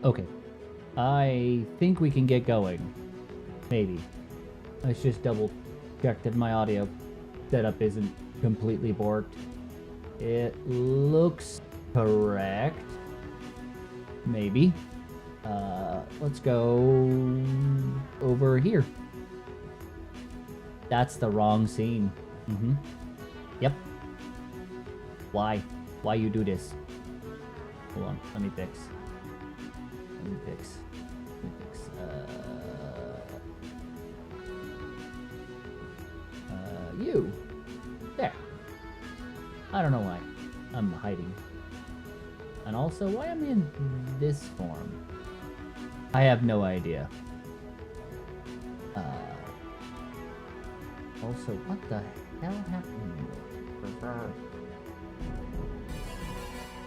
Okay. I think we can get going. Maybe. Let's just double check that my audio setup isn't completely borked. It looks correct. Maybe. Let's go over here. That's the wrong scene. Yep. Why? Why you do this? Hold on. Let me fix. You. There. I don't know why. I'm hiding. And also, why am I in this form? I have no idea. Also, what the hell happened?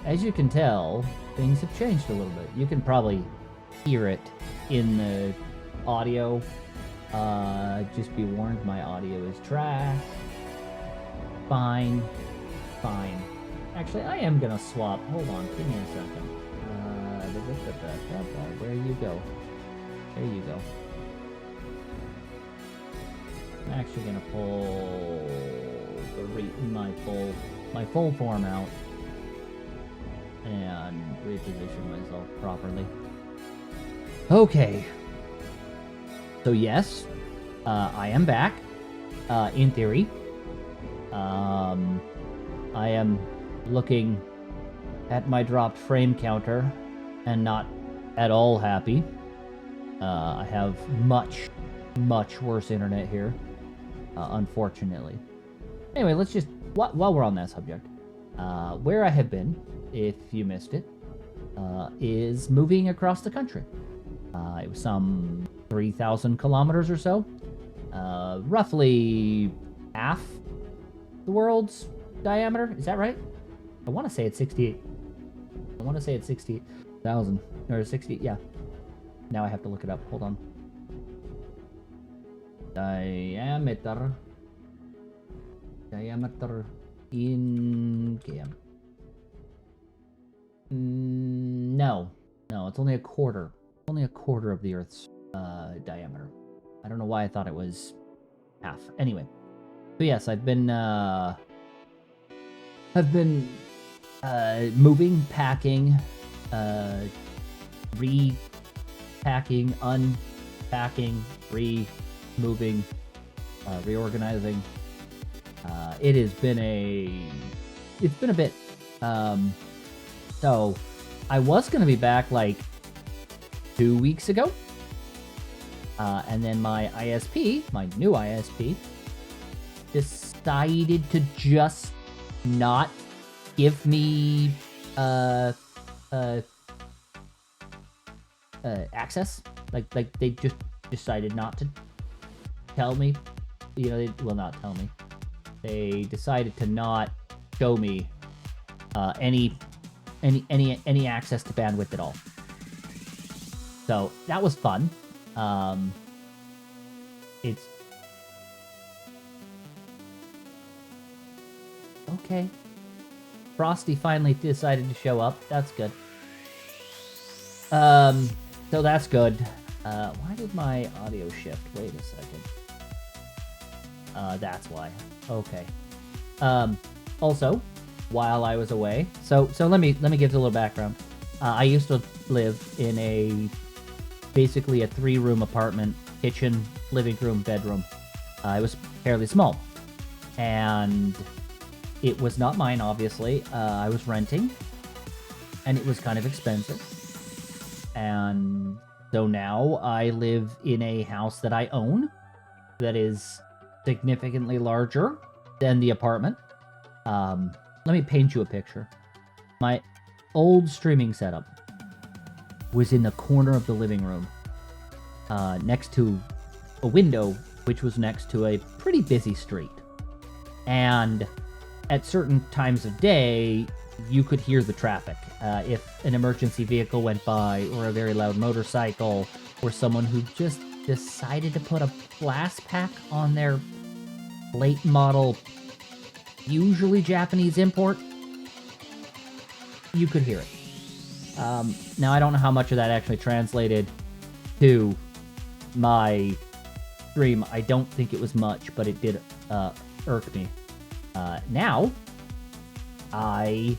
As you can tell, things have changed a little bit. You can probably hear it in the audio. Just be warned, my audio is trash. Fine. Actually, I am gonna swap. Hold on, give me a second. Where you go? There you go. I'm actually gonna pull my full form out and reposition myself properly. Okay. So yes, I am back. In theory, I am looking at my dropped frame counter and not at all happy. I have much worse internet here, unfortunately. Anyway, let's just, while we're on that subject, where I have been, if you missed it, is moving across the country. It was some 3,000 kilometers or so. Roughly half the world's diameter. Is that right? I want to say it's 68. I want to say it's 68,000. Or 60, yeah. Now I have to look it up. Hold on. Diameter in game. No, it's only a quarter. Only a quarter of the Earth's diameter. I don't know why I thought it was half. Anyway, so yes, I've been moving, packing, repacking, unpacking, moving, reorganizing. It's been a bit. So I was gonna be back like 2 weeks ago, and then my ISP, my new ISP, decided to just not give me access. Like they just decided not to tell me. You know, not tell me. They decided to not show me any access to bandwidth at all. So that was fun. It's okay. Frosty finally decided to show up. That's good. So that's good. Why did my audio shift? Wait a second. That's why. Okay. Also, while I was away, so let me give you a little background. I used to live in basically a 3-room apartment, kitchen, living room, bedroom. It was fairly small, and it was not mine, obviously. I was renting, and it was kind of expensive. And so now I live in a house that I own that is significantly larger than the apartment. Let me paint you a picture. My old streaming setup was in the corner of the living room, next to a window, which was next to a pretty busy street. And at certain times of day, you could hear the traffic. If an emergency vehicle went by, or a very loud motorcycle, or someone who just decided to put a blast pack on their late model, usually Japanese import, you could hear it. Now, I don't know how much of that actually translated to my stream. I don't think it was much, but it did irk me. Now, I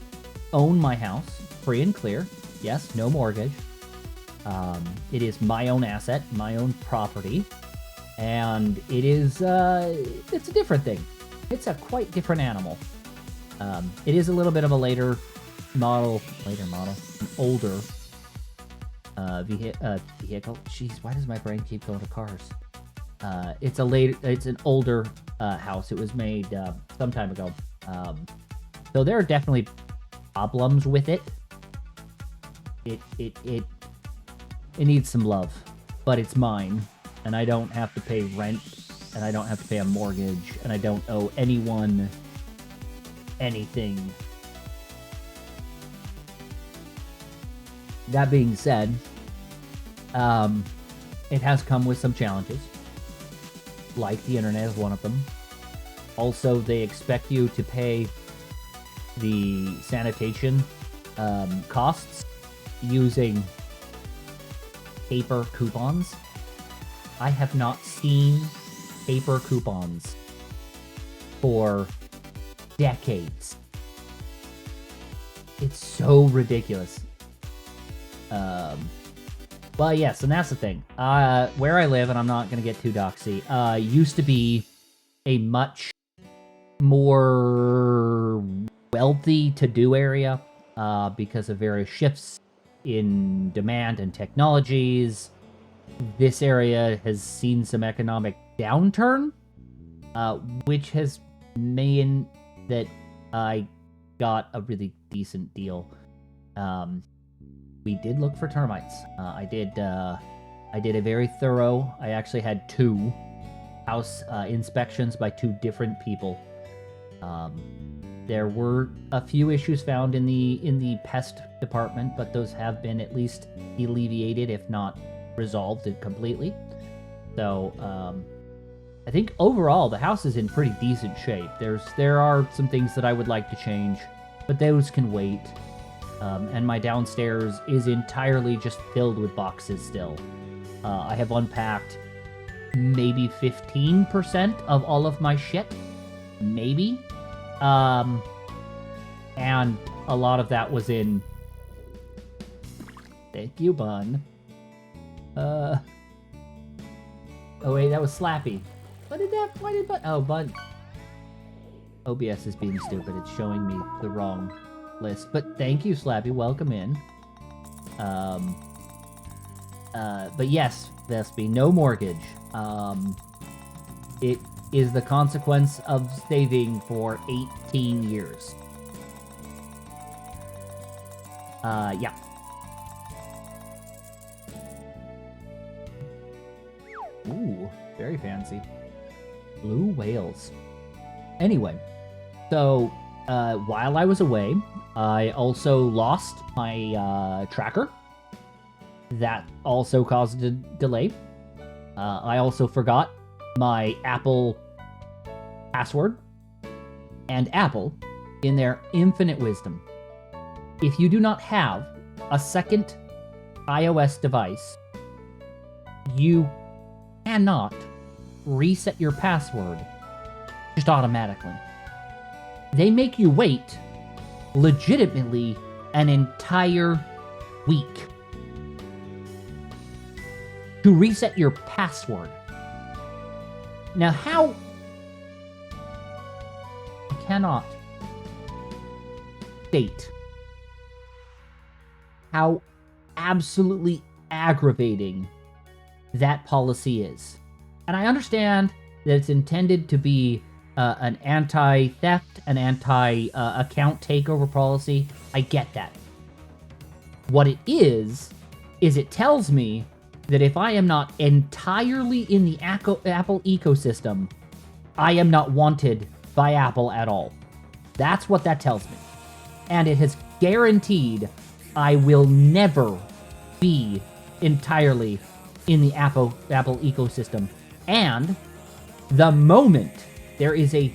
own my house, free and clear. Yes, no mortgage. It is my own asset, my own property, and it is, it's a different thing. It's a quite different animal. It is a little bit of a later model, an older vehicle. Jeez, why does my brain keep going to cars? It's an older house. It was made some time ago. So there are definitely problems with it. It needs some love, but it's mine, and I don't have to pay rent, and I don't have to pay a mortgage, and I don't owe anyone anything. That being said, it has come with some challenges, like the internet is one of them. Also, they expect you to pay the sanitation costs using paper coupons. I have not seen paper coupons for decades. It's so ridiculous. Well, yes, and that's the thing. Where I live, and I'm not going to get too doxy, used to be a much more wealthy to-do area because of various shifts in demand and technologies. This area has seen some economic downturn, which has meant that I got a really decent deal. We did look for termites. I did a very thorough. I actually had 2 house inspections by 2 different people. There were a few issues found in the pest department, but those have been at least alleviated, if not resolved it completely. So I think overall the house is in pretty decent shape. There are some things that I would like to change, but those can wait. And my downstairs is entirely just filled with boxes still. I have unpacked maybe 15% of all of my shit. Maybe. And a lot of that was in... Thank you, Bun. Oh wait, that was Slappy. Why did Bun... Oh, Bun... OBS is being stupid. It's showing me the wrong list. But thank you, Slappy. Welcome in. But yes, Vespi, no mortgage. It is the consequence of saving for 18 years. Yeah. Ooh, very fancy. Blue whales. Anyway, so, while I was away, I also lost my, tracker. That also caused a delay. I also forgot my Apple password. And Apple, in their infinite wisdom, if you do not have a second iOS device, you cannot reset your password just automatically. They make you wait legitimately an entire week to reset your password. Now, how... I cannot state how absolutely aggravating that policy is. And I understand that it's intended to be an anti-theft, an anti-account takeover policy. I get that. What it is it tells me that if I am not entirely in the Apple ecosystem, I am not wanted by Apple at all. That's what that tells me. And it has guaranteed I will never be entirely in the Apple ecosystem. And the moment there is a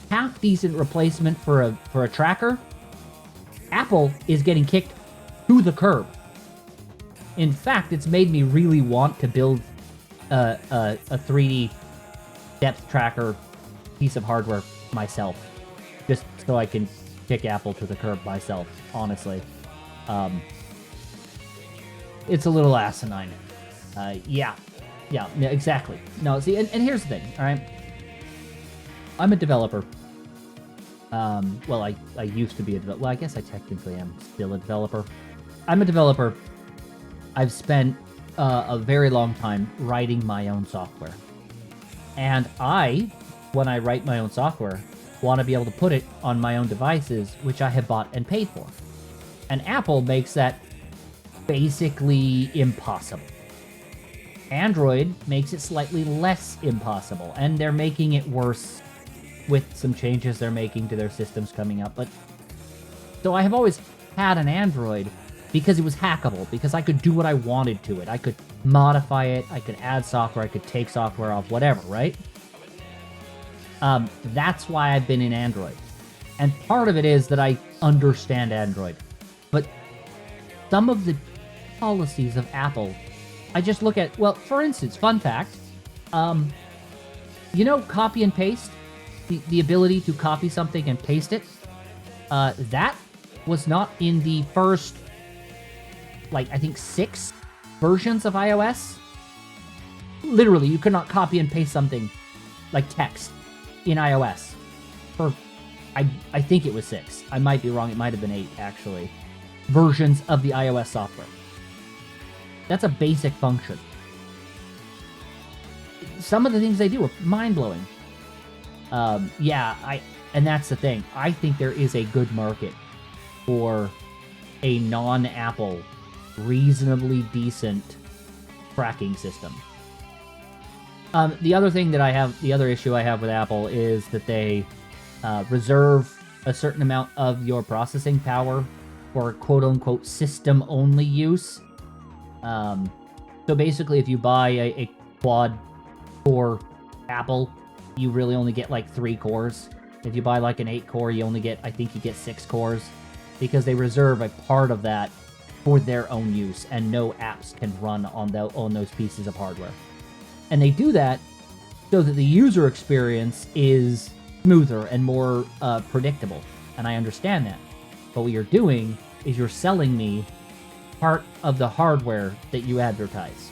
half-decent replacement for a tracker, Apple is getting kicked to the curb. In fact, it's made me really want to build a 3D depth tracker piece of hardware myself, just so I can kick Apple to the curb myself, honestly. It's a little asinine. Yeah, exactly. No, see, and here's the thing, all right? I'm a developer. Well, I used to be a developer. Well, I guess I technically am still a developer. I'm a developer. I've spent a very long time writing my own software. And when I write my own software, want to be able to put it on my own devices, which I have bought and paid for. And Apple makes that basically impossible. Android makes it slightly less impossible, and they're making it worse with some changes they're making to their systems coming up. But so I have always had an Android because it was hackable, because I could do what I wanted to it. I could modify it, I could add software, I could take software off, whatever, right? That's why I've been in Android. And part of it is that I understand Android. But some of the policies of Apple, I just look at, well, for instance, fun fact, copy and paste, the ability to copy something and paste it, that was not in the first, I think 6 versions of iOS. Literally, you could not copy and paste something like text in iOS for, I think it was 6. I might be wrong. It might have been 8, actually. Versions of the iOS software. That's a basic function. Some of the things they do are mind-blowing. And that's the thing. I think there is a good market for a non-Apple, reasonably decent tracking system. The other issue I have with Apple is that they reserve a certain amount of your processing power for quote-unquote system-only use. So basically, if you buy a quad-core Apple, you really only get 3 cores. If you buy an 8-core, you get 6 cores, because they reserve a part of that for their own use, and no apps can run on those pieces of hardware. And they do that so that the user experience is smoother and more predictable. And I understand that. But what you're doing is you're selling me part of the hardware that you advertise.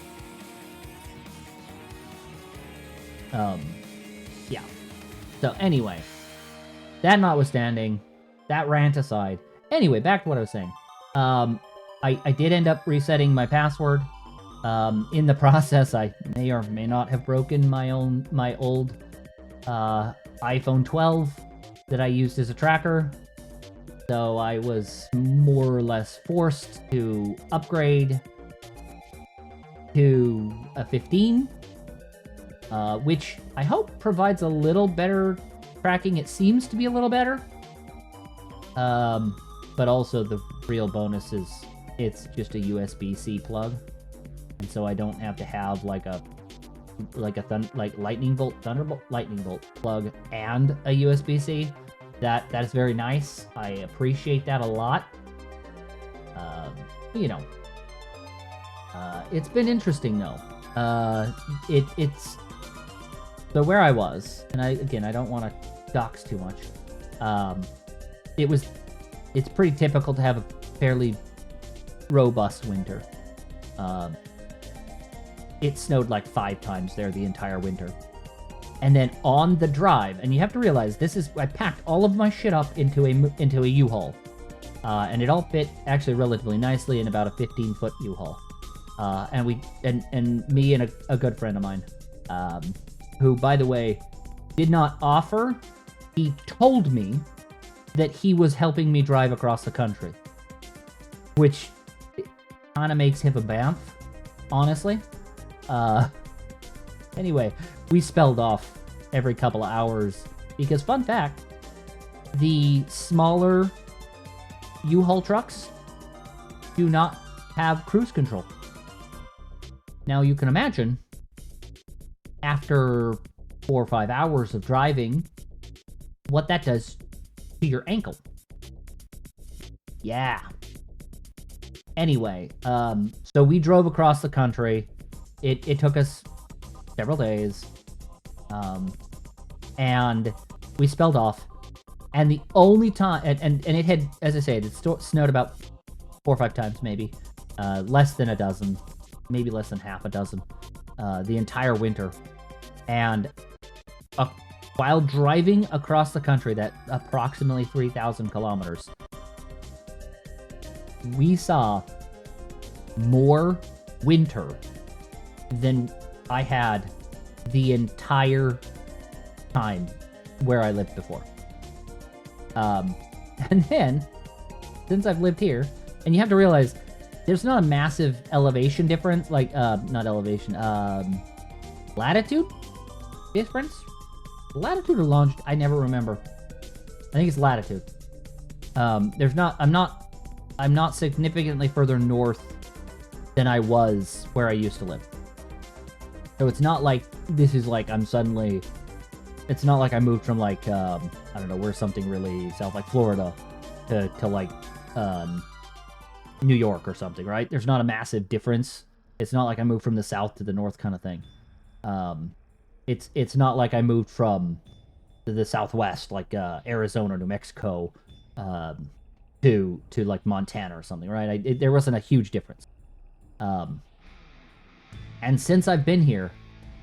Yeah. So anyway, that notwithstanding, that rant aside, anyway, back to what I was saying. I did end up resetting my password. In the process, I may or may not have broken my old iPhone 12 that I used as a tracker. So I was more or less forced to upgrade to a 15, which I hope provides a little better tracking. It seems to be a little better. But also the real bonus is it's just a USB-C plug. And so I don't have to have lightning bolt plug and a USB-C. That is very nice. I appreciate that a lot. It's been interesting though. It's so where I was, and I don't want to dox too much. It's pretty typical to have a fairly robust winter. It snowed 5 times there the entire winter. And then on the drive, and you have to realize I packed all of my shit up into a U-Haul. And it all fit actually relatively nicely in about a 15-foot U-Haul. And me and a good friend of mine, who, by the way, did not offer. He told me that he was helping me drive across the country, which kind of makes him a Banff, honestly. Anyway, we spelled off every couple of hours because, fun fact, the smaller U-Haul trucks do not have cruise control. Now, you can imagine, after 4 or 5 hours of driving, what that does to your ankle. Yeah. Anyway, so we drove across the country. It took us several days. And we spelled off. And the only time, and it had, as I said, it snowed about 4 or 5 times, maybe. Less than a dozen, maybe less than half a dozen, the entire winter. And while driving across the country, that approximately 3,000 kilometers, we saw more winter than I had the entire time where I lived before. And then, since I've lived here, and you have to realize, there's not a massive elevation difference, like, not elevation, latitude difference? Latitude or longitude? I never remember. I think it's latitude. I'm not significantly further north than I was where I used to live. So it's not like, this is like, it's not like I moved from like, I don't know, where's something really south, like Florida, to like, New York or something, right? There's not a massive difference. It's not like I moved from the south to the north kind of thing. It's not like I moved from the southwest, like Arizona, New Mexico, to like Montana or something, right? There wasn't a huge difference. And since I've been here,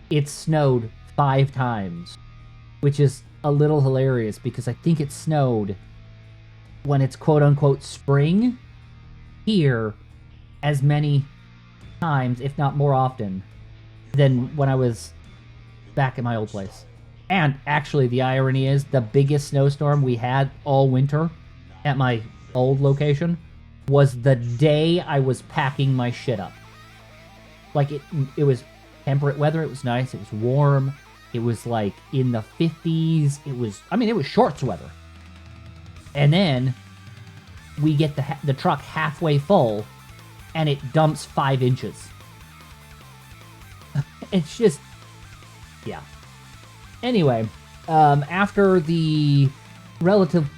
it's snowed 5 times, which is a little hilarious because I think it snowed when it's quote-unquote spring here as many times, if not more often, than when I was back at my old place. And actually, the irony is, the biggest snowstorm we had all winter at my old location was the day I was packing my shit up. Like, it was temperate weather, it was nice, it was warm, it was like in the 50s, it was shorts weather. And then we get the truck halfway full, and it dumps 5 inches. It's just, yeah. Anyway, after the relative,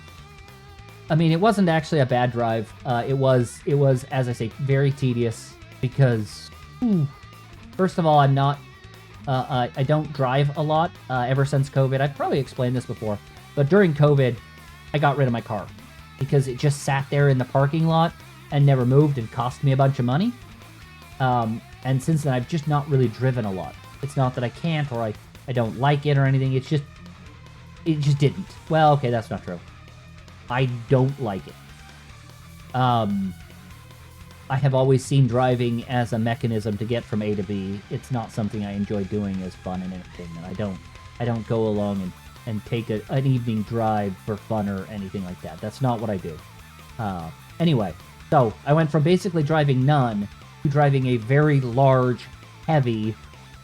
it wasn't actually a bad drive. It was, as I say, very tedious because, first of all, I'm not, I don't drive a lot ever since COVID. I've probably explained this before, but during COVID, I got rid of my car because it just sat there in the parking lot and never moved and cost me a bunch of money. And since then, I've just not really driven a lot. It's not that I can't or I don't like it or anything. It just didn't. Well, okay, that's not true. I don't like it. I have always seen driving as a mechanism to get from A to B. It's not something I enjoy doing as fun and entertainment. I don't go along and take an evening drive for fun or anything like that. That's not what I do. Anyway, so I went from basically driving none to driving a very large, heavy,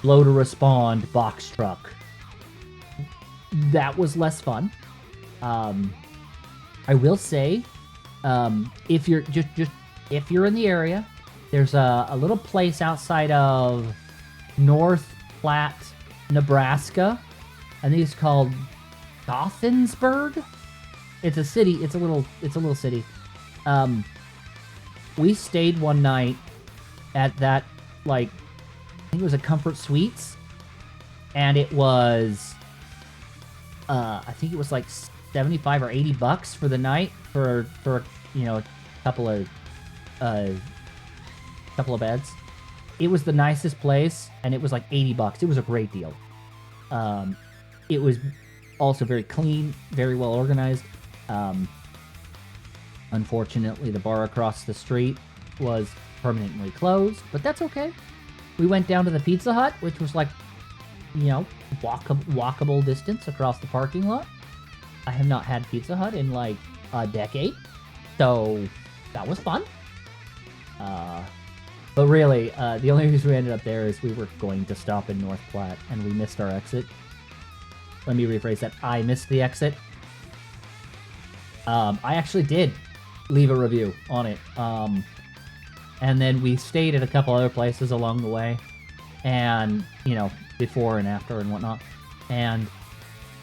blow-to-respond box truck. That was less fun. I will say, if you're if you're in the area, there's a little place outside of North Platte, Nebraska. I think it's called Gothinsburg. It's a city. It's a little city. We stayed one night at that, like, I think it was a Comfort Suites, and it was, I think it was like $75 or $80 for the night for a couple of beds. It was the nicest place, and it was like $80. It was a great deal. It was also very clean, very well organized. Unfortunately, the bar across the street was permanently closed, but that's okay. We went down to the Pizza Hut, which was like, walkable distance across the parking lot. I have not had Pizza Hut in like a decade, so that was fun. But really, the only reason we ended up there is we were going to stop in North Platte, and we missed our exit. Let me rephrase that. I missed the exit. I actually did leave a review on it. And then we stayed at a couple other places along the way, and, before and after and whatnot. And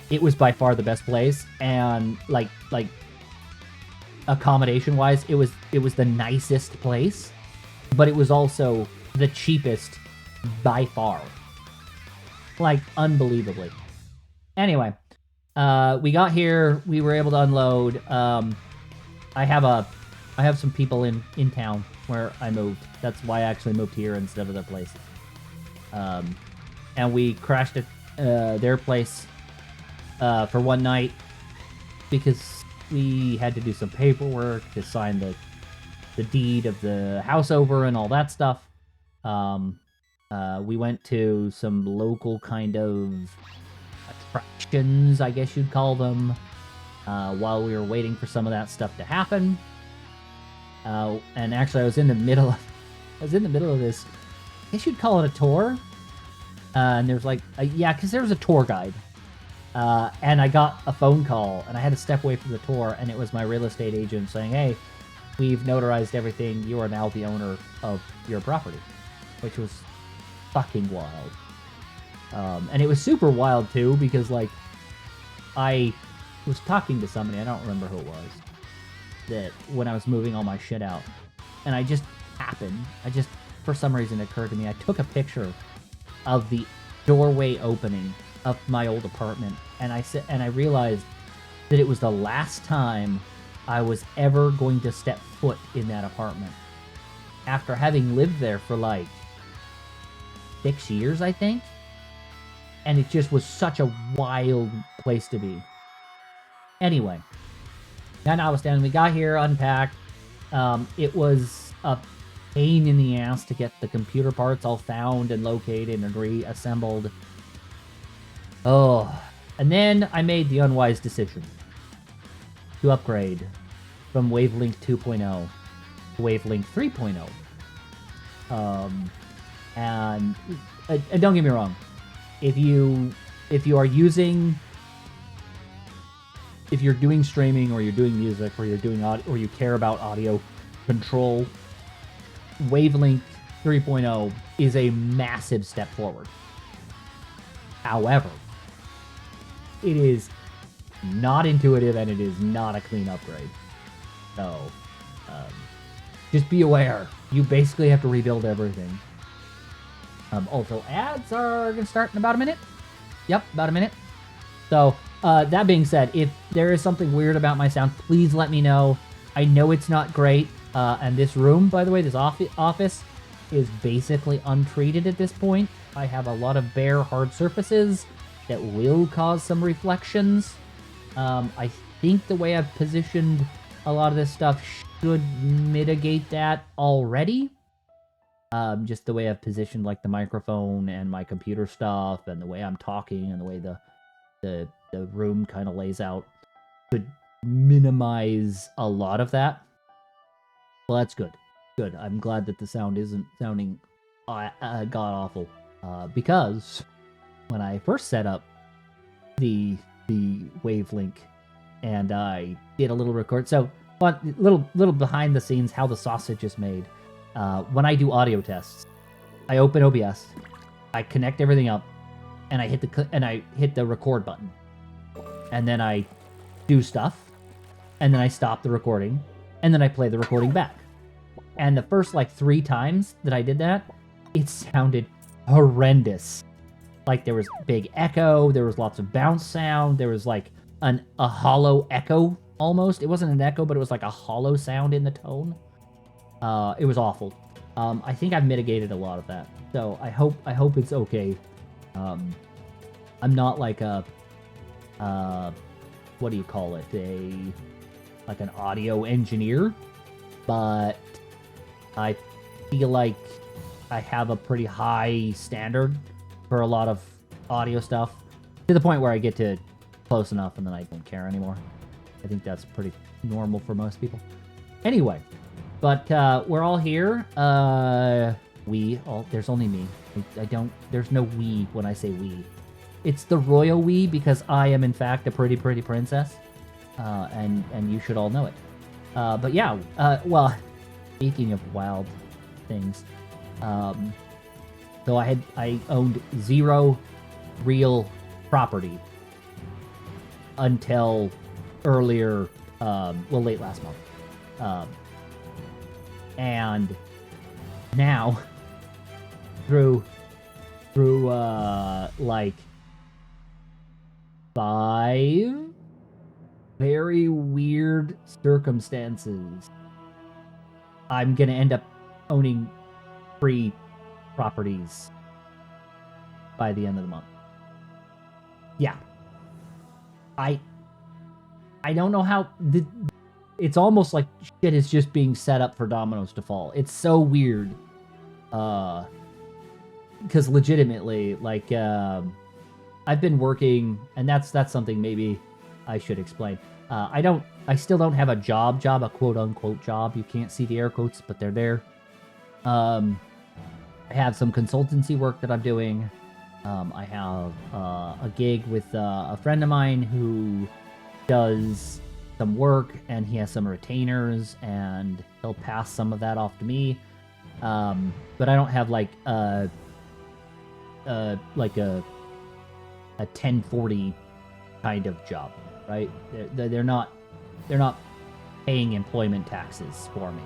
it was by far the best place, and, like, accommodation-wise, it was the nicest place, but it was also the cheapest by far. Like, unbelievably. Anyway, we got here, we were able to unload. I have some people in town where I moved. That's why I actually moved here instead of other places. And we crashed at their place for one night because we had to do some paperwork to sign the deed of the house over and all that stuff. We went to some local kind of attractions, I guess you'd call them, while we were waiting for some of that stuff to happen. And actually, I was in the middle of this, I guess you'd call it a tour. And there's like, yeah, because there was a tour guide. And I got a phone call, and I had to step away from the tour, and it was my real estate agent saying, hey, we've notarized everything. You are now the owner of your property, which was fucking wild. And it was super wild, too, because, like, I was talking to somebody, I don't remember who it was, that when I was moving all my shit out, and for some reason it occurred to me, I took a picture of the doorway opening of my old apartment, and I realized that it was the last time I was ever going to step foot in that apartment. After having lived there for like 6 years, I think. And it just was such a wild place to be. Anyway, now notwithstanding, we got here, unpacked. It was a pain in the ass to get the computer parts all found and located and reassembled. Oh, and then I made the unwise decision to upgrade from Wavelength 2.0 to Wavelength 3.0. And don't get me wrong, if you're doing streaming, or you're doing music, or you're doing audio, or you care about audio control, Wavelength 3.0 is a massive step forward. However, it is not intuitive, and it is not a clean upgrade. So, just be aware. You basically have to rebuild everything. Also, ads are going to start in about a minute. Yep, about a minute. So, that being said, if there is something weird about my sound, please let me know. I know it's not great. And this room, by the way, this office, is basically untreated at this point. I have a lot of bare, hard surfaces that will cause some reflections. I think the way I've positioned a lot of this stuff should mitigate that already. Just the way I've positioned, like, the microphone and my computer stuff, and the way I'm talking, and the way the room kind of lays out could minimize a lot of that. Well, that's good. Good. I'm glad that the sound isn't sounding god-awful. Because when I first set up the Wavelink, and I did a little record, so little behind the scenes how the sausage is made. When I do audio tests, I open OBS, I connect everything up, and I hit the record button, and then I do stuff, and then I stop the recording, and then I play the recording back. And the first, like, 3 times that I did that, it sounded horrendous. Like, there was big echo, there was lots of bounce sound, there was, like, a hollow echo, almost. It wasn't an echo, but it was like a hollow sound in the tone. It was awful. I think I've mitigated a lot of that, so I hope it's okay. I'm not like a, what do you call it? Like an audio engineer, but I feel like I have a pretty high standard for a lot of audio stuff, to the point where I get to close enough and then I don't care anymore. I think that's pretty normal for most people. Anyway, but we're all here. There's only me. There's no we when I say we. It's the royal we, because I am in fact a pretty princess. And you should all know it. But yeah, well, speaking of wild things, so I owned 0 real property until earlier, late last month. Um, and now through like 5 very weird circumstances, I'm gonna end up owning 3 properties by the end of the month. Yeah. I don't know how it's almost like shit is just being set up for dominoes to fall. It's so weird. Because legitimately, like, I've been working, and that's something maybe I should explain. I still don't have a a quote unquote job. You can't see the air quotes, but they're there. I have some consultancy work that I'm doing. I have a gig with a friend of mine who does some work, and he has some retainers, and he'll pass some of that off to me. But I don't have like a 1040 kind of job, right? They're not paying employment taxes for me,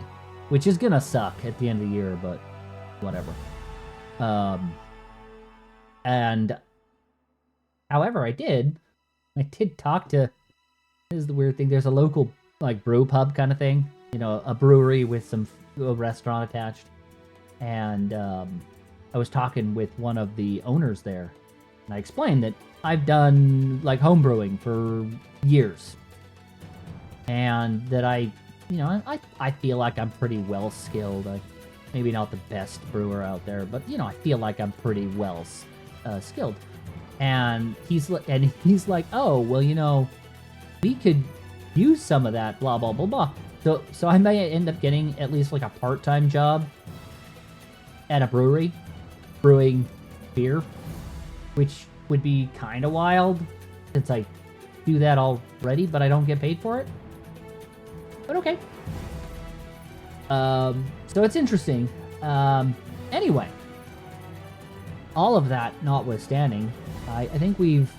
which is gonna suck at the end of the year, but whatever. And however, I did talk to, this is the weird thing, there's a local like brew pub kind of thing, you know, a brewery with a restaurant attached. And I was talking with one of the owners there, and I explained that I've done like home brewing for years, and that I feel like I'm pretty well skilled. Maybe not the best brewer out there, but I feel like I'm pretty well skilled. And he's like, oh well, we could use some of that, blah blah blah blah. So I may end up getting at least like a part-time job at a brewery, brewing beer, which would be kind of wild since I do that already, but I don't get paid for it. But okay. So it's interesting. Anyway, all of that notwithstanding, I think we've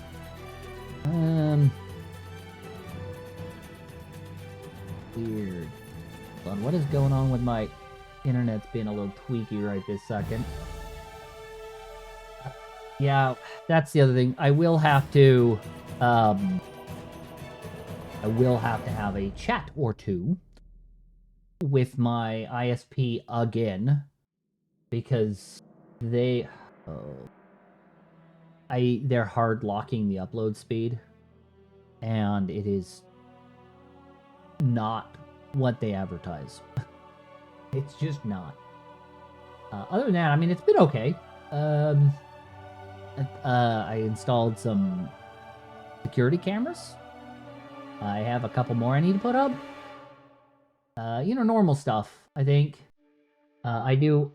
weird. Hold on, what is going on with my internet's being a little tweaky right this second? Yeah, that's the other thing. I will have to have a chat or two with my ISP again, because they're hard locking the upload speed, and it is not what they advertise. It's just not. Other than that, I mean, it's been okay. I installed some security cameras. I have a couple more I need to put up. Normal stuff, I think. I do.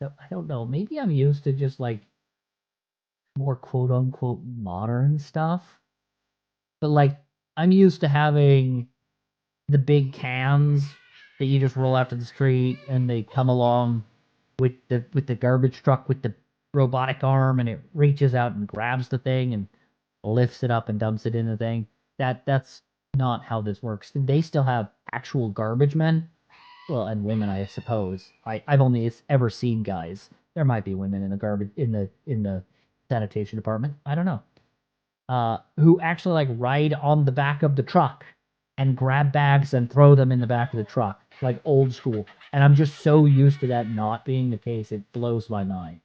I don't know. Maybe I'm used to just like more quote unquote modern stuff. But like, I'm used to having the big cans that you just roll out to the street, and they come along with the garbage truck with the robotic arm, and it reaches out and grabs the thing and lifts it up and dumps it in the thing. That's not how this works. They still have actual garbage men, well, and women, I suppose. I've only ever seen guys. There might be women in the garbage in the sanitation department. I don't know. Who actually like ride on the back of the truck and grab bags and throw them in the back of the truck, like old school. And I'm just so used to that not being the case, it blows my mind.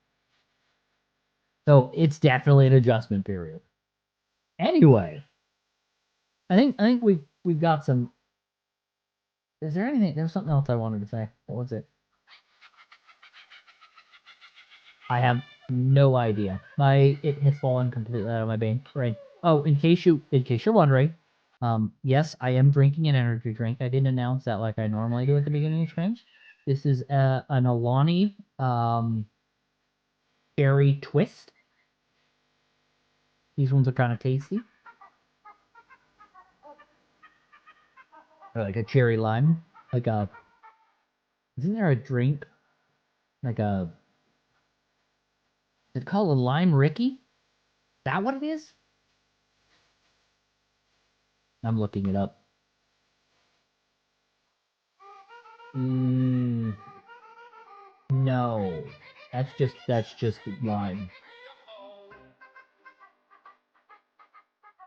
So it's definitely an adjustment period. Anyway, I think we've got some. Is there anything? There's something else I wanted to say. What was it? I have no idea. It has fallen completely out of my brain. Oh, in case you're wondering, yes, I am drinking an energy drink. I didn't announce that like I normally do at the beginning of streams. This is an Alani berry twist. These ones are kind of tasty. Or like a cherry lime. Isn't there a drink? Is it called a lime Ricky? Is that what it is? I'm looking it up. Mm, no. That's just lime.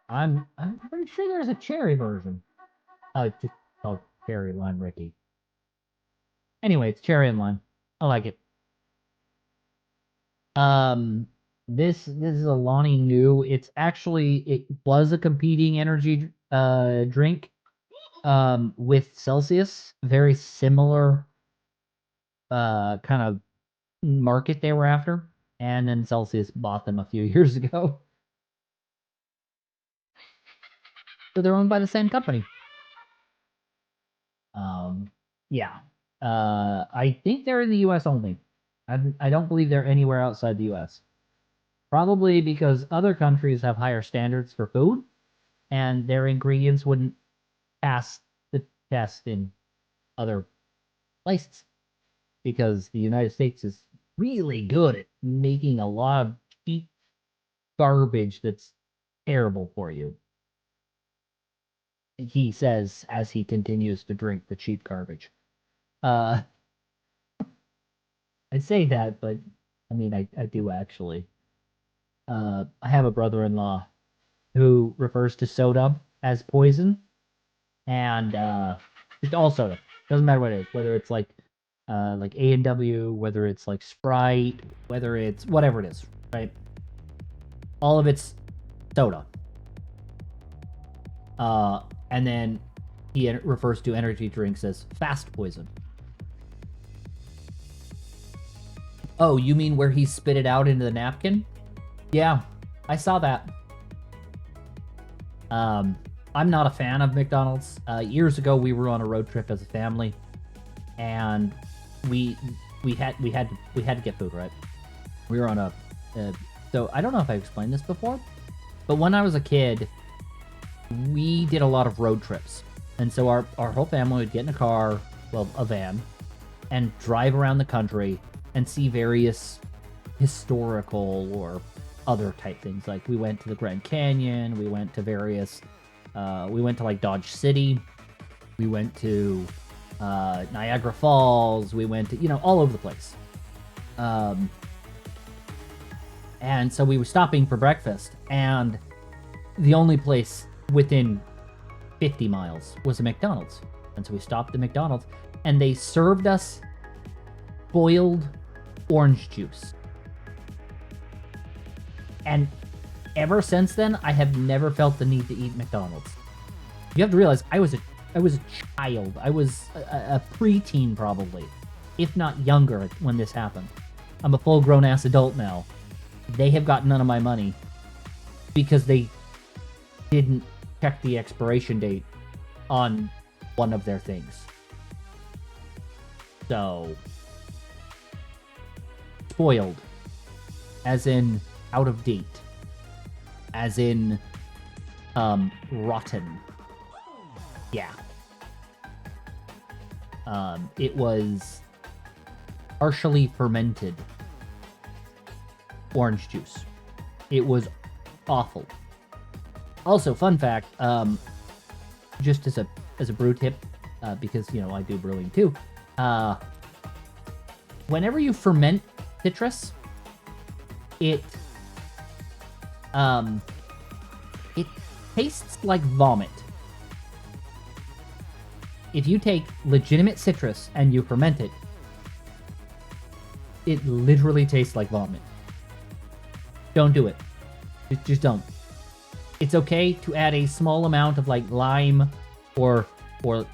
I'm pretty sure there's a cherry version. Oh, it's just called cherry lime Ricky. Anyway, it's cherry and lime. I like it. Um, this is a Lonnie new. It was a competing energy drink with Celsius, very similar kind of market they were after, and then Celsius bought them a few years ago. So they're owned by the same company. Um, yeah. I think they're in the U.S. only. I don't believe they're anywhere outside the U.S. Probably because other countries have higher standards for food, and their ingredients wouldn't pass the test in other places. Because the United States is really good at making a lot of cheap garbage that's terrible for you. He says as he continues to drink the cheap garbage. Uh, I say that, but I mean, I do actually. I have a brother-in-law who refers to soda as poison, and just all soda doesn't matter what it is, whether it's like A&W, whether it's like Sprite, whether it's whatever it is, right? All of it's soda. And then he refers to energy drinks as fast poison. Oh, you mean where he spit it out into the napkin? Yeah, I saw that. I'm not a fan of McDonald's. Years ago, we were on a road trip as a family, and we had to get food, right? We were on so I don't know if I explained this before, but when I was a kid, we did a lot of road trips, and so our whole family would get in a car, well, a van, and drive around the country and see various historical or other type things. Like we went to the Grand Canyon, we went to we went to like Dodge City, we went to Niagara Falls, we went to, all over the place. And so we were stopping for breakfast, and the only place within 50 miles was a McDonald's. And so we stopped at McDonald's, and they served us boiled orange juice. And ever since then, I have never felt the need to eat McDonald's. You have to realize I was a child. I was a preteen probably, if not younger when this happened. I'm a full-grown ass adult now. They have got none of my money because they didn't check the expiration date on one of their things. So, spoiled, as in out of date, as in rotten. Yeah. It was partially fermented orange juice. It was awful. Also, fun fact, just as a brew tip, because I do brewing too. Whenever you ferment citrus, it tastes like vomit. If you take legitimate citrus and you ferment it, it literally tastes like vomit. Don't do it. Just don't. It's okay to add a small amount of like lime or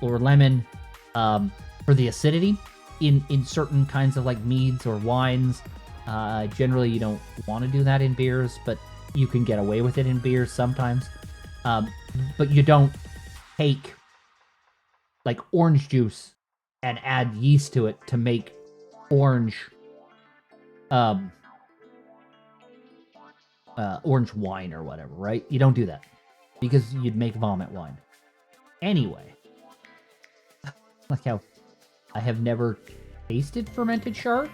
lemon for the acidity in certain kinds of like meads or wines. Generally, you don't want to do that in beers, but you can get away with it in beers sometimes. But you don't take like orange juice and add yeast to it to make orange orange wine or whatever, right? You don't do that because you'd make vomit wine. Anyway, like how I have never tasted fermented shark,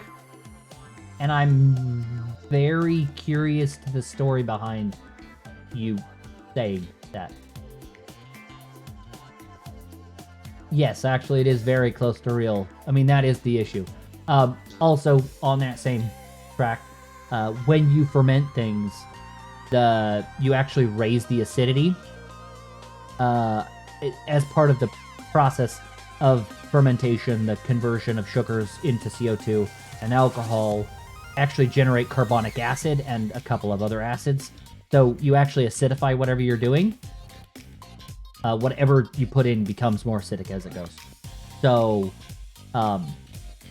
and I'm very curious to the story behind you saying that. Yes, actually, it is very close to real. I mean, that is the issue. Also, on that same track, when you ferment things, you actually raise the acidity as part of the process of fermentation. The conversion of sugars into CO2 and alcohol actually generate carbonic acid and a couple of other acids. So you actually acidify whatever you're doing. Whatever you put in becomes more acidic as it goes. So,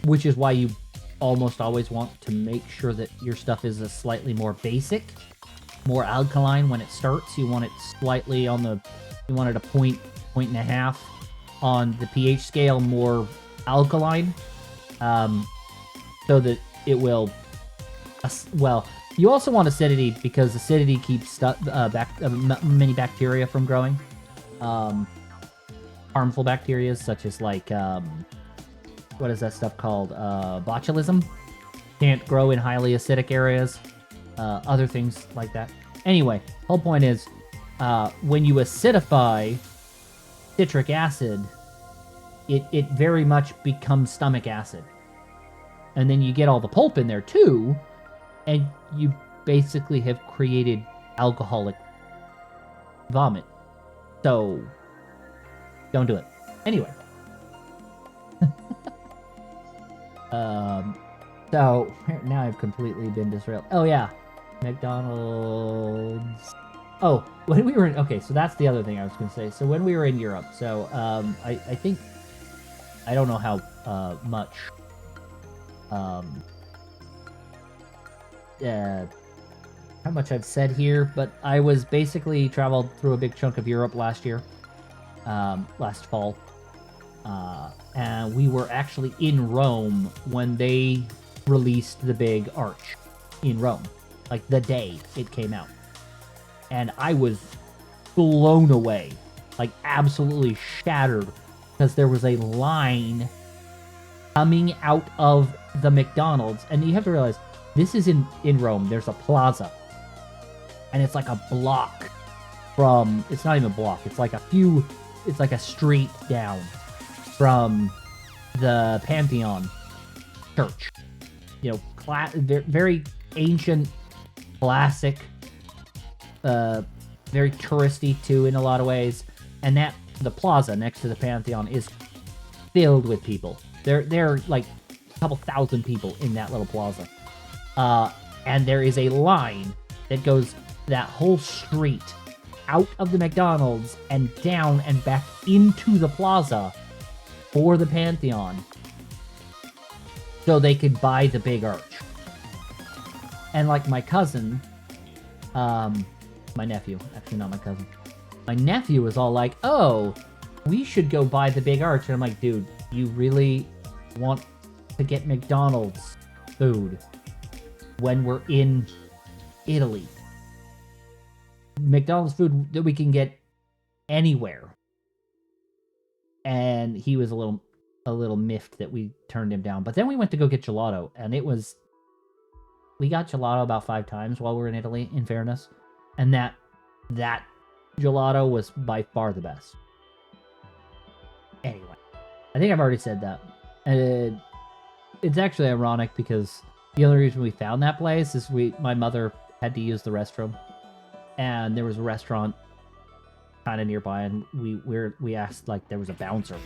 which is why you almost always want to make sure that your stuff is a slightly more basic, more alkaline when it starts. You want it slightly on the, you want it a point and a half on the pH scale, more alkaline, so that it will, well, you also want acidity because acidity keeps many bacteria from growing. Harmful bacteria such as like, what is that stuff called? Botulism. Can't grow in highly acidic areas. Other things like that. Anyway, whole point is, when you acidify citric acid, it very much becomes stomach acid. And then you get all the pulp in there too, and you basically have created alcoholic vomit. So, don't do it. Anyway. So, now I've completely been disrailed. Oh, yeah. McDonald's. Oh, when we were in... Okay, so that's the other thing I was going to say. So, when we were in Europe, so, I think... I don't know how, much... how much I've said here, but I was basically traveled through a big chunk of Europe last year, last fall, and we were actually in Rome when they released the big arch in Rome, like the day it came out, and I was blown away, like absolutely shattered, because there was a line coming out of the McDonald's, and you have to realize, this is in Rome, there's a plaza, and it's like a block from, it's not even a block, it's like a street down from the Pantheon Church. You know, very ancient, classic, very touristy too in a lot of ways, and the plaza next to the Pantheon is filled with people. There are like a couple thousand people in that little plaza. And there is a line that goes that whole street out of the McDonald's and down and back into the plaza for the Pantheon so they could buy the big arch. And like my cousin, my nephew, actually not my cousin, my nephew was all like, oh, we should go buy the big arch. And I'm like, dude, you really want to get McDonald's food when we're in Italy? McDonald's food that we can get anywhere. And he was a little miffed that we turned him down. But then we went to go get gelato, and we got gelato about 5 times while we were in Italy, in fairness. And that gelato was by far the best. Anyway, I think I've already said that. And it's actually ironic because the only reason we found that place is my mother had to use the restroom, and there was a restaurant kind of nearby, and we asked, like, there was a bouncer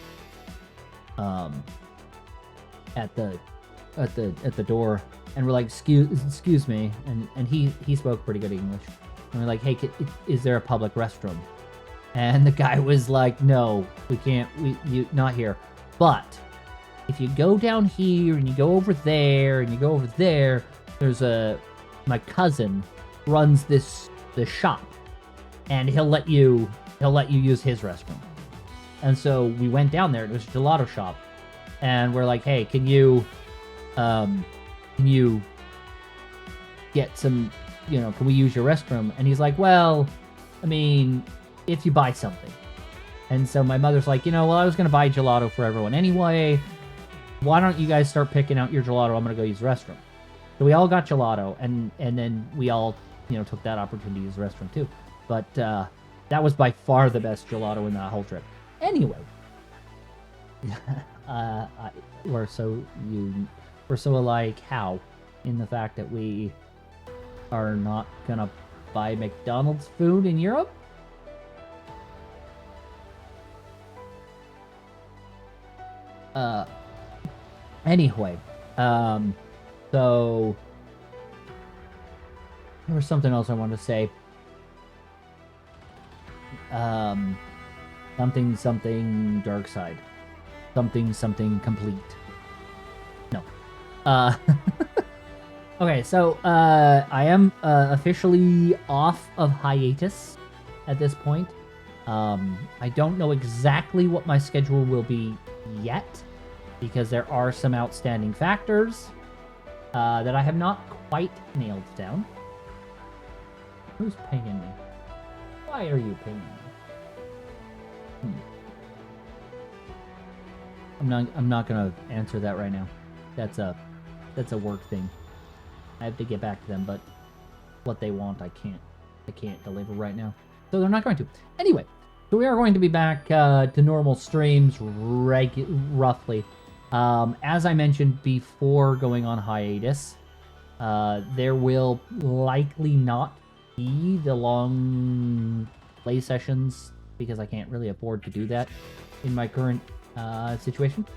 at the door, and we're like, excuse me, and he spoke pretty good English, and we're like, hey, is there a public restroom? And the guy was like, no, we can't, not here, but if you go down here and you go over there and you go over there, there's my cousin runs this shop, and he'll let you use his restroom. And so we went down there. It was a gelato shop, and we're like, hey, can you get some, can we use your restroom? And he's like, well, I mean, if you buy something. And so my mother's like, well, I was going to buy gelato for everyone anyway. Why don't you guys start picking out your gelato? I'm going to go use the restroom. So we all got gelato, and then we all, took that opportunity to use the restroom too. But that was by far the best gelato in that whole trip. Anyway, we're so alike how? In the fact that we are not gonna buy McDonald's food in Europe? Anyway, so there was something else I wanted to say. Something dark side. Something complete. No. Okay, so I am officially off of hiatus at this point. I don't know exactly what my schedule will be yet, because there are some outstanding factors that I have not quite nailed down. Who's pinging me? Why are you pinging me? I'm not gonna answer that right now. That's a work thing. I have to get back to them, but what they want, I can't deliver right now. So they're not going to. Anyway, so we are going to be back to normal streams roughly. As I mentioned before going on hiatus, there will likely not be the long play sessions because I can't really afford to do that in my current situation.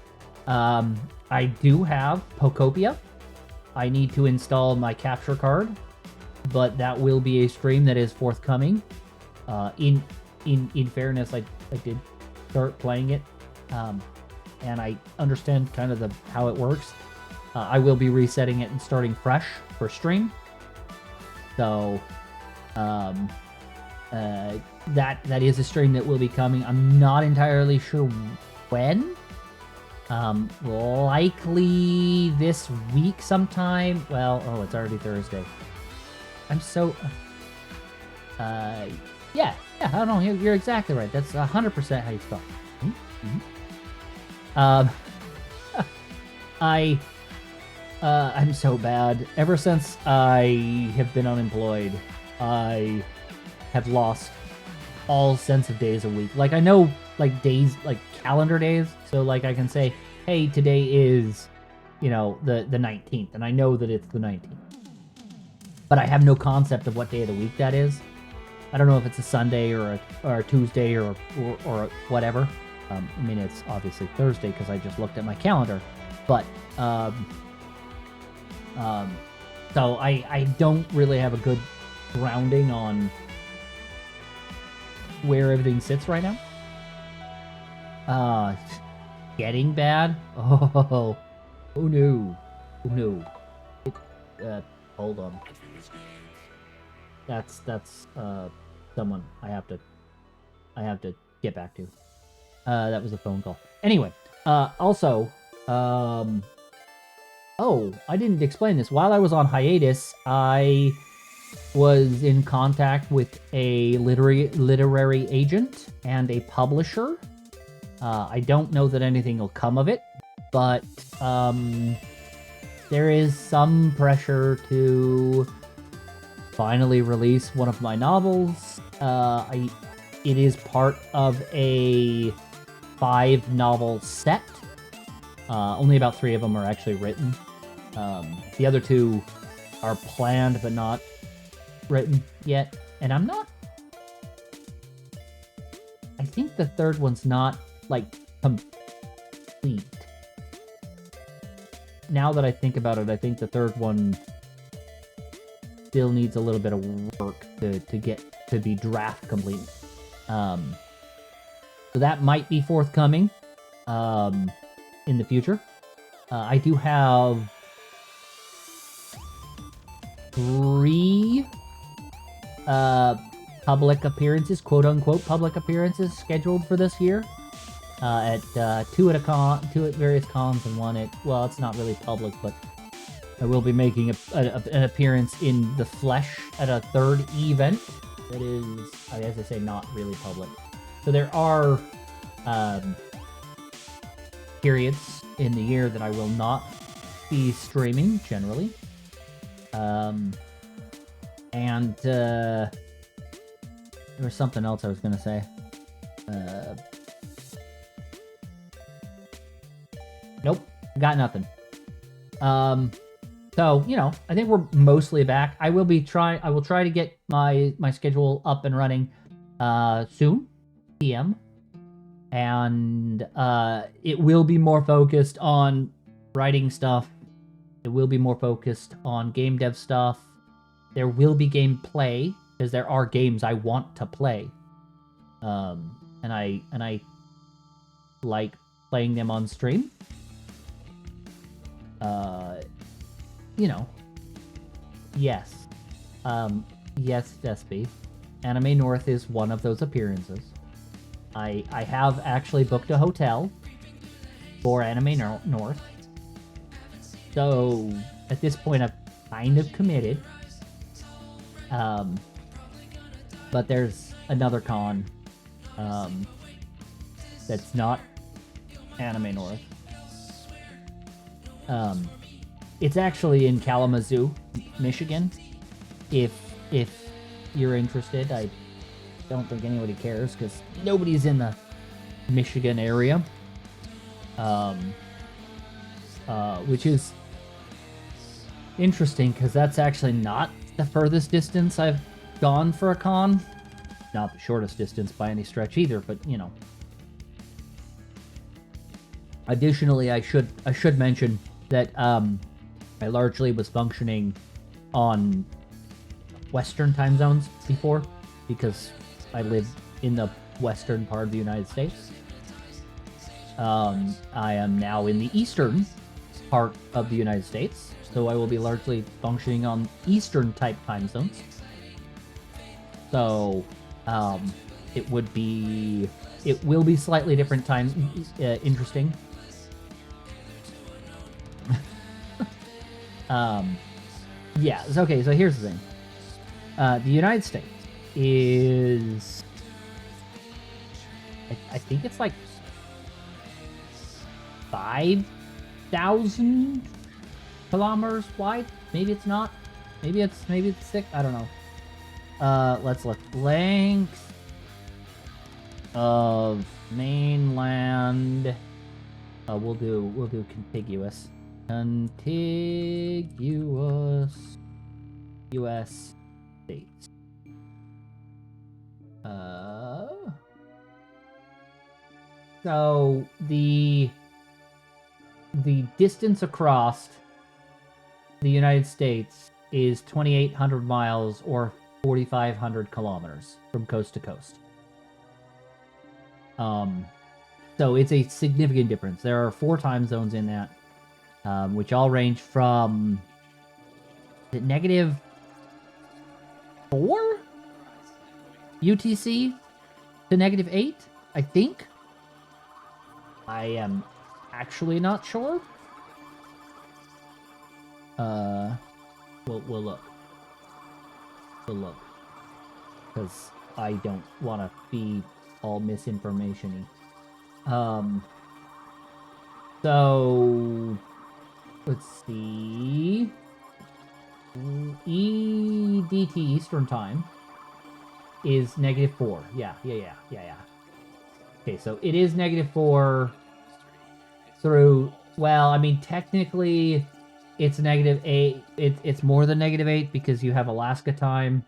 I do have Pokopia. I need to install my capture card, but that will be a stream that is forthcoming. In fairness, I did start playing it, and I understand kind of how it works. I will be resetting it and starting fresh for stream. So that is a stream that will be coming. I'm not entirely sure when. Likely this week sometime. Well, oh, it's already Thursday. I'm so... yeah, I don't know, you're exactly right. That's 100% how you spell. I'm so bad. Ever since I have been unemployed, I have lost all sense of days a week. Like, I know, like, days, like, calendar days, so, like, I can say, hey, today is, you know, the 19th, and I know that it's the 19th. But I have no concept of what day of the week that is. I don't know if it's a Sunday or a Tuesday or whatever. I mean, it's obviously Thursday because I just looked at my calendar. But, so I don't really have a good grounding on where everything sits right now. Getting bad? Oh no. Oh no. Hold on. That's someone I have to get back to. That was a phone call. Anyway, also, oh, I didn't explain this. While I was on hiatus, I was in contact with a literary agent and a publisher. I don't know that anything will come of it, but there is some pressure to finally release one of my novels. It is part of a 5-novel set. Only about 3 of them are actually written. The other 2 are planned but not written yet. And I'm not... I think the 3rd one's not, like, complete. Now that I think about it, I think the 3rd one still needs a little bit of work to get to be draft complete. So that might be forthcoming in the future. I do have 3 public appearances, quote-unquote public appearances, scheduled for this year. At 2 at various cons, and 1 at, well, it's not really public, but I will be making an appearance in the flesh at a 3rd event that is, as I say, not really public. So there are periods in the year that I will not be streaming, generally. And there was something else I was going to say. Nope, got nothing. So, you know, I think we're mostly back. I will try to get my schedule up and running soon, PM. And it will be more focused on writing stuff. It will be more focused on game dev stuff. There will be gameplay, because there are games I want to play. And I like playing them on stream. You know, yes. Yes, Despy. Anime North is one of those appearances. I have actually booked a hotel for Anime North. So, at this point, I've kind of committed. But there's another con that's not Anime North. It's actually in Kalamazoo, Michigan. If you're interested, I don't think anybody cares because nobody's in the Michigan area. Which is interesting because that's actually not the furthest distance I've gone for a con. Not the shortest distance by any stretch either, but you know. Additionally, I should mention that I largely was functioning on Western time zones before because I live in the western part of the United States. I am now in the eastern part of the United States, so I will be largely functioning on Eastern type time zones. So, it will be slightly different time, interesting. Yeah, okay, so here's the thing. The United States is... I think it's like 5,000 kilometers wide. Maybe it's not. Maybe it's 6. I don't know. Let's look. Length of mainland. We'll do contiguous. Contiguous U.S. states. So the distance across the United States is 2,800 miles or 4,500 kilometers from coast to coast. So it's a significant difference. There are 4 time zones in that, which all range from -4 UTC to -8, I think. I am actually not sure. We'll look. We'll look. Because I don't want to be all misinformation-y. So... Let's see... EDT, Eastern Time, is -4. Yeah. Okay, so it is -4 through... Well, I mean, technically... It's -8. It's more than -8 because you have Alaska time,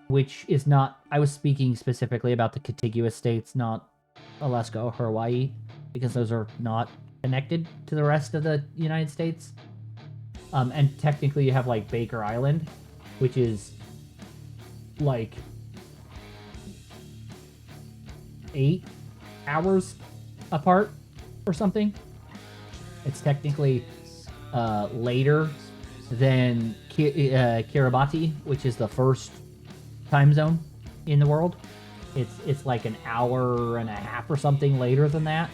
which is not... I was speaking specifically about the contiguous states, not Alaska or Hawaii, because those are not connected to the rest of the United States. And technically you have, like, Baker Island, which is, like, 8 hours apart or something. It's technically... later than Kiribati, which is the first time zone in the world. It's like an hour and a half or something later than that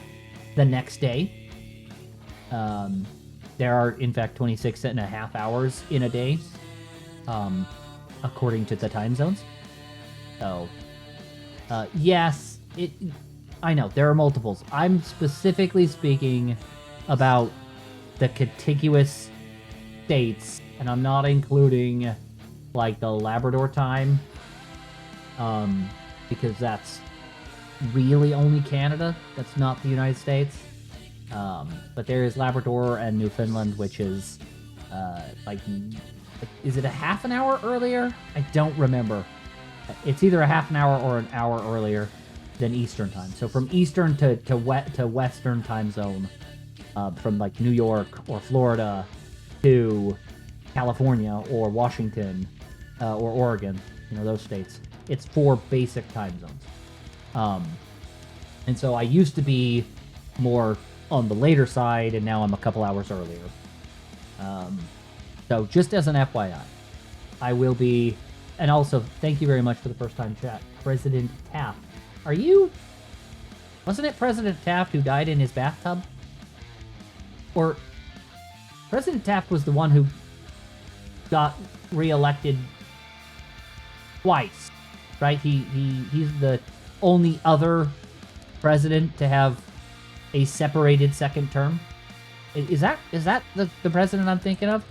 the next day. There are, in fact, 26 and a half hours in a day, according to the time zones. So, yes, I know, there are multiples. I'm specifically speaking about the contiguous states, and I'm not including, like, the Labrador time, because that's really only Canada. That's not the United States. But there is Labrador and Newfoundland, which is is it a half an hour earlier? I don't remember. It's either a half an hour or an hour earlier than Eastern time. So from Eastern to Western time zone, from like New York or Florida to California or Washington or Oregon, those states, it's 4 basic time zones. And so I used to be more on the later side, and now I'm a couple hours earlier. So just as an FYI, I will be... And also, thank you very much for the first time chat. President Taft. Wasn't it President Taft who died in his bathtub? Or President Taft was the one who got reelected twice, right? He's the only other president to have a separated second term. Is that the president I'm thinking of?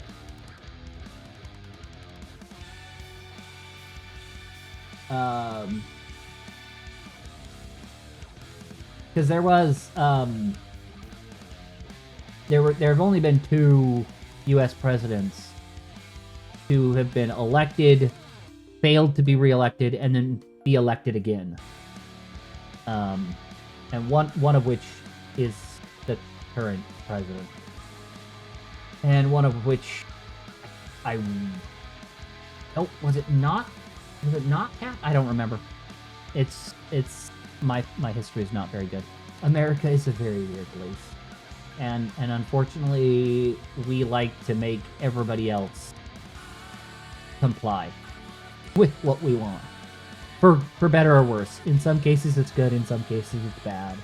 Because there was there have only been 2 U.S. presidents who have been elected, failed to be reelected, and then be elected again. And one of which is the current president, and one of which was it not Cat? I don't remember. It's my history is not very good. America is a very weird place, and unfortunately we like to make everybody else comply with what we want, for better or worse. In some cases it's good, in some cases it's bad.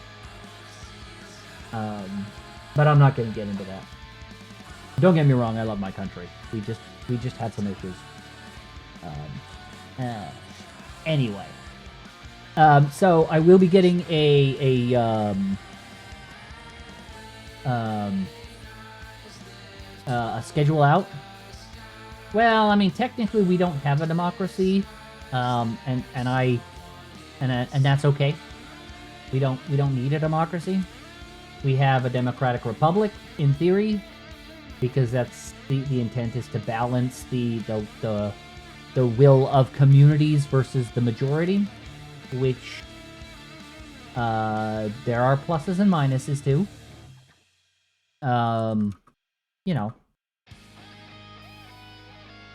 But I'm not going to get into that. Don't get me wrong, I love my country. We just had some issues. Anyway, so I will be getting a schedule out. Well, I mean, technically we don't have a democracy, and that's okay. We don't need a democracy. We have a democratic republic in theory, because that's the intent is to balance the will of communities versus the majority, which there are pluses and minuses too.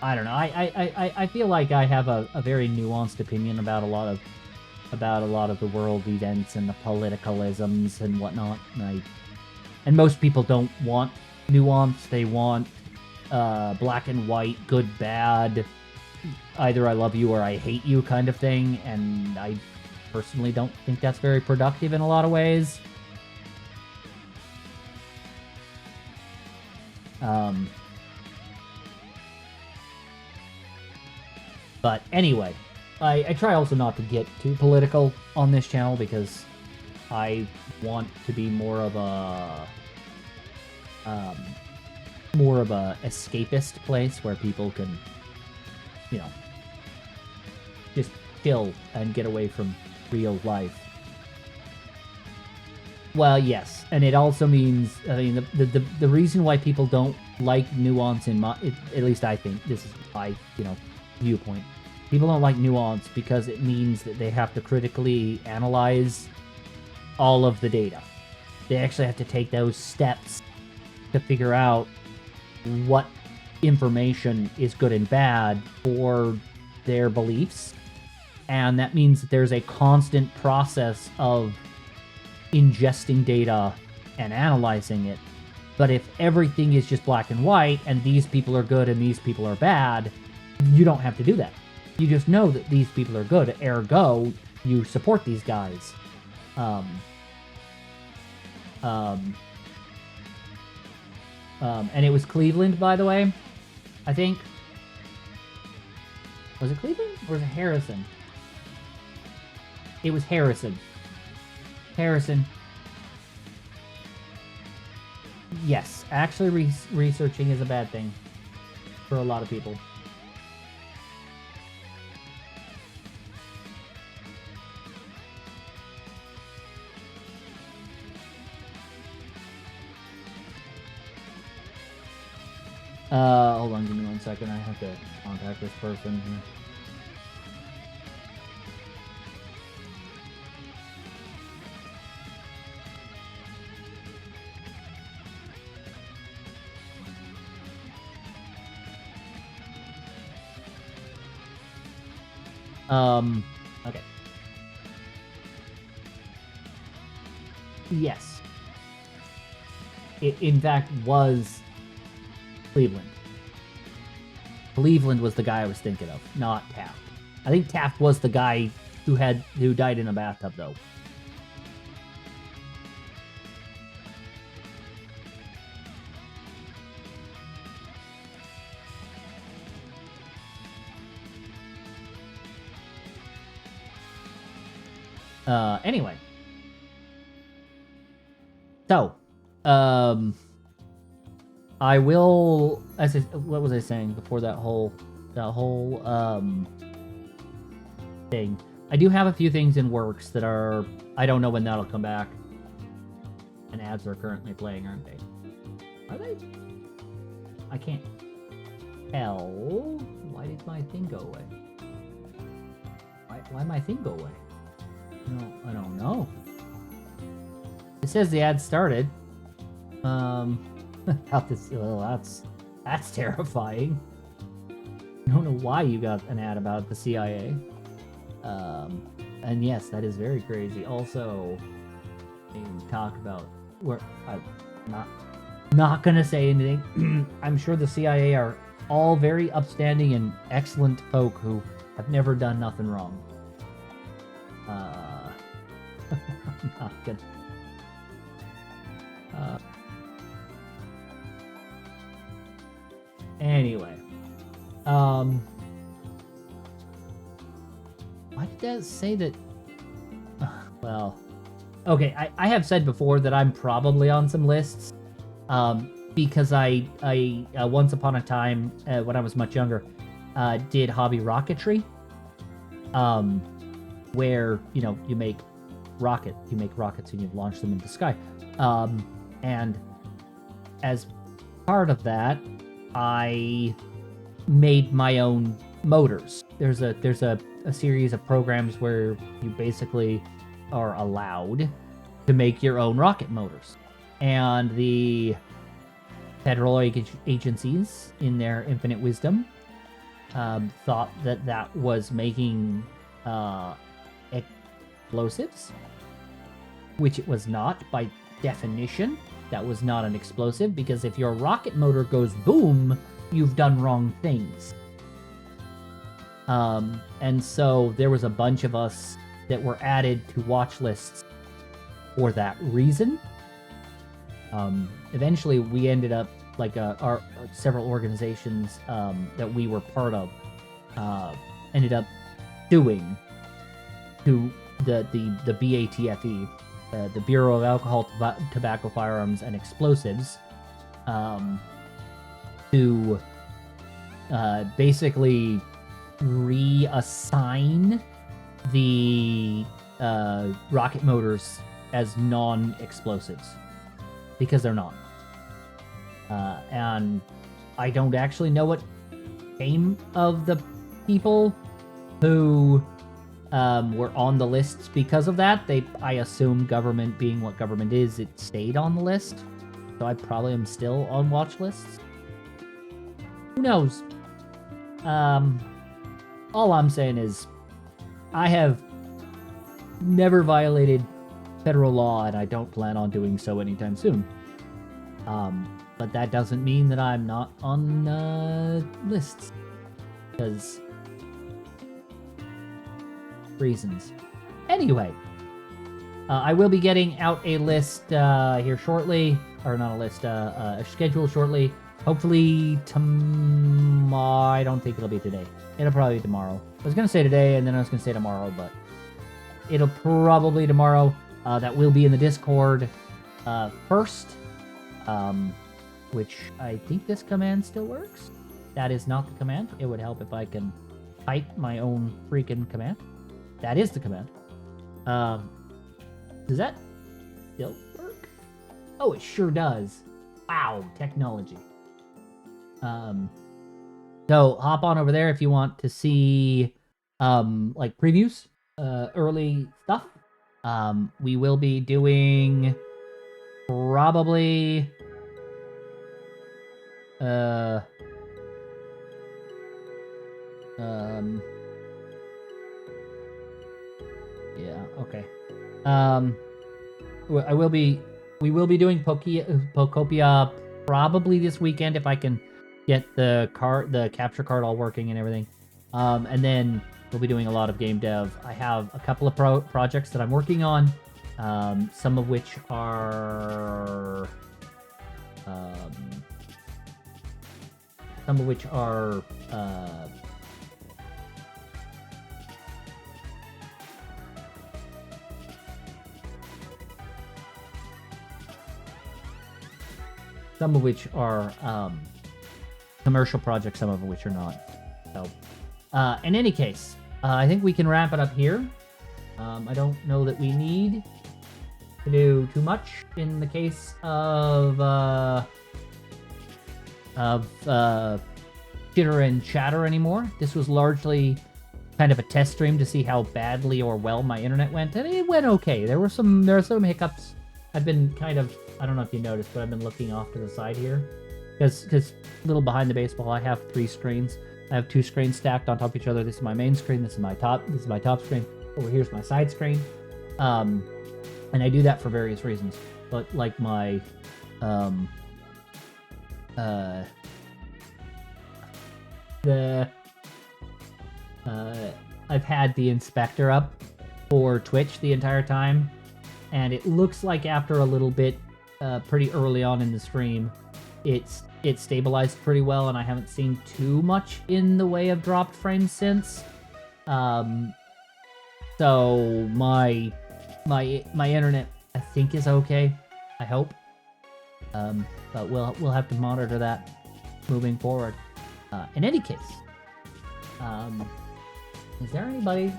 I don't know. I feel like I have a very nuanced opinion about a lot of the world events and the politicalisms and whatnot. And most people don't want nuance. They want black and white, good, bad, either I love you or I hate you kind of thing. And I personally don't think that's very productive in a lot of ways. But anyway, I try also not to get too political on this channel, because I want to be more of a escapist place where people can, just chill and get away from real life. Well, yes, and it also means, I mean, the reason why people don't like nuance at least I think, this is my, viewpoint. People don't like nuance because it means that they have to critically analyze all of the data. They actually have to take those steps to figure out what information is good and bad for their beliefs. And that means that there's a constant process of ingesting data and analyzing it. But if everything is just black and white, and these people are good and these people are bad, you don't have to do that. You just know that these people are good, ergo, you support these guys. And it was Cleveland, by the way, I think. Was it Cleveland or was it Harrison? It was Harrison. Harrison. Yes, actually researching is a bad thing for a lot of people. Hold on, give me 1 second. I have to contact this person here. Okay. Yes. It, in fact, was Cleveland. Cleveland was the guy I was thinking of, not Taft. I think Taft was the guy who died in a bathtub, though. Anyway. So, I will, what was I saying before that whole thing? I do have a few things in works that are, I don't know when that'll come back. And ads are currently playing, aren't they? Are they? I can't tell. Why did my thing go away? Why my thing go away? No, I don't know. It says the ad started. That's terrifying. I don't know why you got an ad about the CIA. And yes, that is very crazy. Also, we talk about where I'm not gonna say anything. I'm sure the CIA are all very upstanding and excellent folk who have never done nothing wrong. I'm not gonna. Anyway, why did that say that? Well, okay, I have said before that I'm probably on some lists, because I once upon a time, when I was much younger, did hobby rocketry, where, you know, you make rockets and you launch them into the sky, and as part of that, I made my own motors. There's a series of programs where you basically are allowed to make your own rocket motors, and the federal agencies, in their infinite wisdom, thought that was making explosives, which it was not. By definition, that was not an explosive, because if your rocket motor goes boom, you've done wrong things. And so there was a bunch of us that were added to watch lists for that reason. Eventually we ended up, like, our several organizations that we were part of ended up suing to the BATFE, the Bureau of Alcohol, Tobacco, Firearms, and Explosives, to basically reassign the rocket motors as non-explosives, because they're not. And I don't actually know what came of the people who were on the lists because of that. I assume, government being what government is, it stayed on the list. So I probably am still on watch lists. Who knows? All I'm saying is, I have never violated federal law, and I don't plan on doing so anytime soon. But that doesn't mean that I'm not on lists, because reasons. Anyway, I will be getting out a list here shortly, or not a list, a schedule shortly. Hopefully tomorrow. I don't think it'll be today. It'll probably be tomorrow. I was gonna say today, and then I was gonna say tomorrow, but it'll probably tomorrow. That will be in the Discord first, which I think this command still works. That is not the command. It would help if I can type my own freaking command. That is the command. Does that still work? Oh, it sure does. Wow, technology. So hop on over there if you want to see like previews, early stuff. We will be doing probably yeah, okay. We will be doing Pokopia probably this weekend if I can get the capture card all working and everything. And then we'll be doing a lot of game dev. I have a couple of projects that I'm working on, some of which are commercial projects, some of which are not. So, in any case, I think we can wrap it up here. I don't know that we need to do too much in the case of chitter and chatter anymore. This was largely kind of a test stream to see how badly or well my internet went, and it went okay. There are some hiccups. I've been kind of, I don't know if you noticed, but I've been looking off to the side here. Because a little behind the baseball, I have 3 screens. I have 2 screens stacked on top of each other. This is my main screen. This is my top screen. Over here's my side screen. And I do that for various reasons. But like my I've had the inspector up for Twitch the entire time, and it looks like after a little bit, pretty early on in the stream, it stabilized pretty well, and I haven't seen too much in the way of dropped frames since. So my internet, I think, is okay. I hope. But we'll have to monitor that moving forward. In any case, is there anybody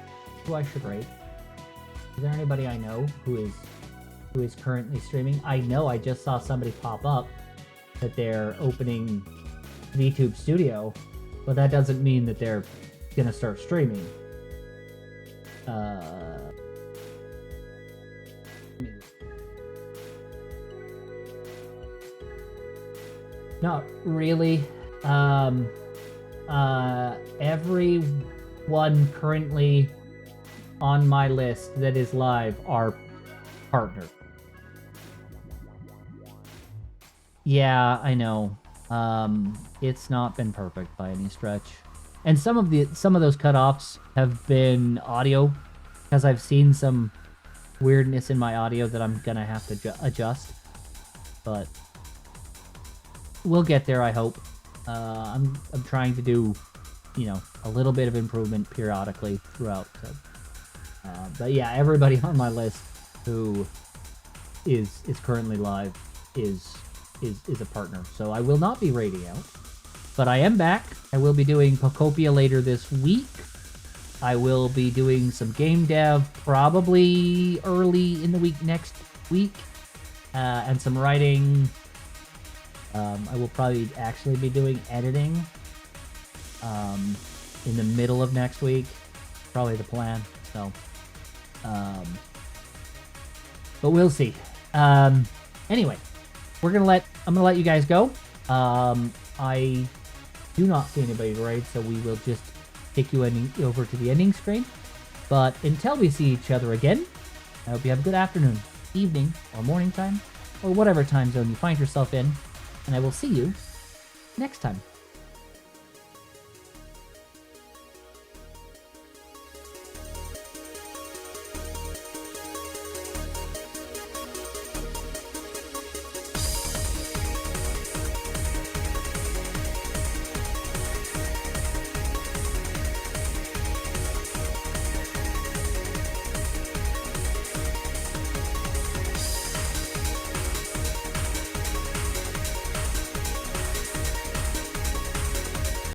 who I should rate? Is there anybody I know who is currently streaming? I know I just saw somebody pop up that they're opening VTube Studio, but that doesn't mean that they're gonna start streaming. Not really. Everyone currently on my list that is live are partnered. Yeah, I know. It's not been perfect by any stretch. And some of those cutoffs have been audio, because I've seen some weirdness in my audio that I'm gonna have to adjust. But we'll get there, I hope. I'm trying to do, a little bit of improvement periodically throughout. So. But yeah, everybody on my list who is currently live is a partner. So I will not be raiding out, but I am back. I will be doing Pokopia later this week. I will be doing some game dev probably early in the week next week, and some writing. I will probably actually be doing editing in the middle of next week. Probably the plan. So, but we'll see. Anyway, I'm gonna let you guys go. I do not see anybody to raid, so we will just take you over to the ending screen. But until we see each other again, I hope you have a good afternoon, evening, or morning time, or whatever time zone you find yourself in, and I will see you next time.